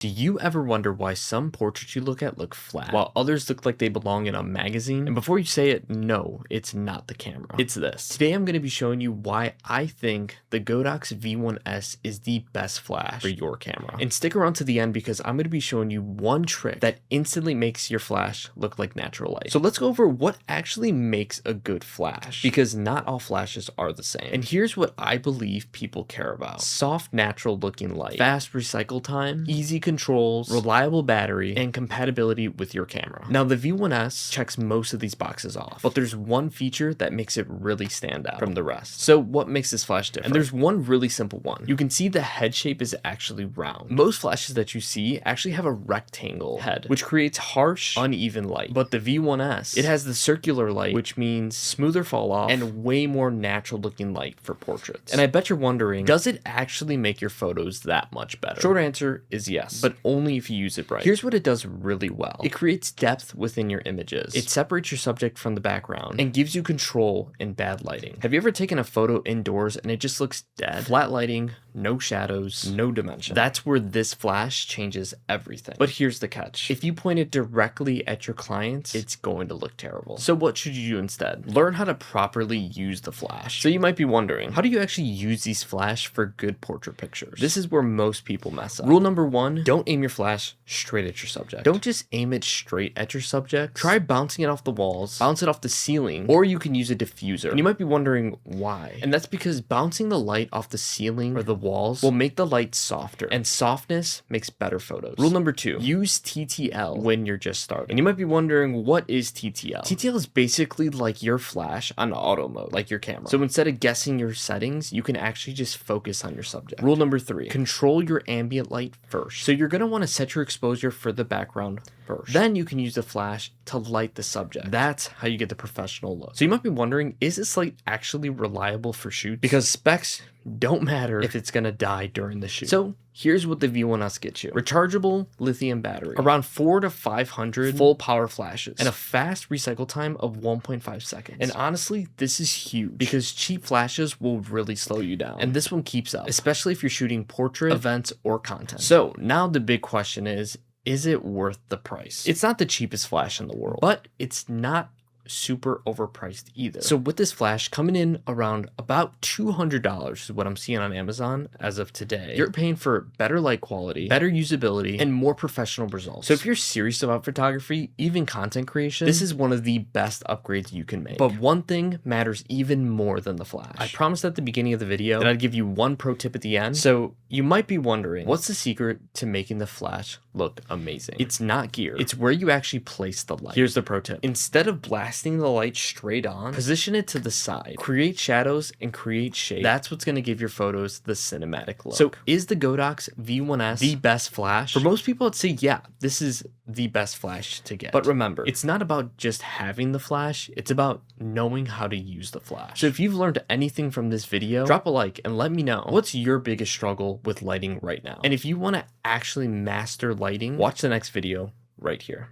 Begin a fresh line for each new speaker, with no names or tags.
Do you ever wonder why some portraits you look at look flat, while others look like they belong in a magazine? And before you say it, no, it's not the camera. It's this. Today I'm going to be showing you why I think the Godox V1S is the best flash for your camera. And stick around to the end because I'm going to be showing you one trick that instantly makes your flash look like natural light. So let's go over what actually makes a good flash, because not all flashes are the same. And here's what I believe people care about: soft, natural looking light, fast recycle time, easy controls, reliable battery, and compatibility with your camera. Now the V1S checks most of these boxes off, but there's one feature that makes it really stand out from the rest. So what makes this flash different? And there's one really simple one. You can see the head shape is actually round. Most flashes that you see actually have a rectangle head, which creates harsh, uneven light. But the V1S, it has the circular light, which means smoother fall off and way more natural looking light for portraits. And I bet you're wondering, does it actually make your photos that much better? Short answer is yes, but only if you use it right. Here's what it does really well. It creates depth within your images. It separates your subject from the background and gives you control in bad lighting. Have you ever taken a photo indoors and it just looks dead? Flat lighting, no shadows, no dimension. That's where this flash changes everything. But here's the catch. If you point it directly at your clients, it's going to look terrible. So what should you do instead? Learn how to properly use the flash. So you might be wondering, how do you actually use these flash for good portrait pictures? This is where most people mess up. Rule number one, don't aim your flash straight at your subject. Don't just aim it straight at your subject. Try bouncing it off the walls, bounce it off the ceiling, or you can use a diffuser. And you might be wondering why. And that's because bouncing the light off the ceiling or the walls will make the light softer, and softness makes better photos. Rule number two, use TTL when you're just starting. And you might be wondering, what is TTL? TTL is basically like your flash on auto mode, like your camera. So instead of guessing your settings, you can actually just focus on your subject. Rule number three, control your ambient light first. So you're going to want to set your exposure for the background first. Then you can use the flash to light the subject. That's how you get the professional look. So you might be wondering, is this light actually reliable for shoots? Because specs don't matter if it's gonna die during the shoot. So here's what the V1S gets you: rechargeable lithium battery, around 400 to 500 full power flashes, and a fast recycle time of 1.5 seconds. And honestly, this is huge because cheap flashes will really slow you down, and this one keeps up, especially if you're shooting portrait, events, or content. So now the big question is it worth the price? It's not the cheapest flash in the world, but it's not super overpriced either. So with this flash coming in around about $200 is what I'm seeing on Amazon as of today, you're paying for better light quality, better usability, and more professional results. So if you're serious about photography, even content creation, this is one of the best upgrades you can make. But one thing matters even more than the flash. I promised at the beginning of the video that I'd give you one pro tip at the end. So you might be wondering, what's the secret to making the flash look amazing? It's not gear. It's where you actually place the light. Here's the pro tip. Instead of blasting the light straight on, position it to the side, create shadows and create shade. That's what's going to give your photos the cinematic look. So is the Godox V1S the best flash? For most people, I'd say yeah, this is the best flash to get. But remember, it's not about just having the flash, it's about knowing how to use the flash. So if you've learned anything from this video, drop a like and let me know, what's your biggest struggle with lighting right now? And if you want to actually master lighting, watch the next video right here.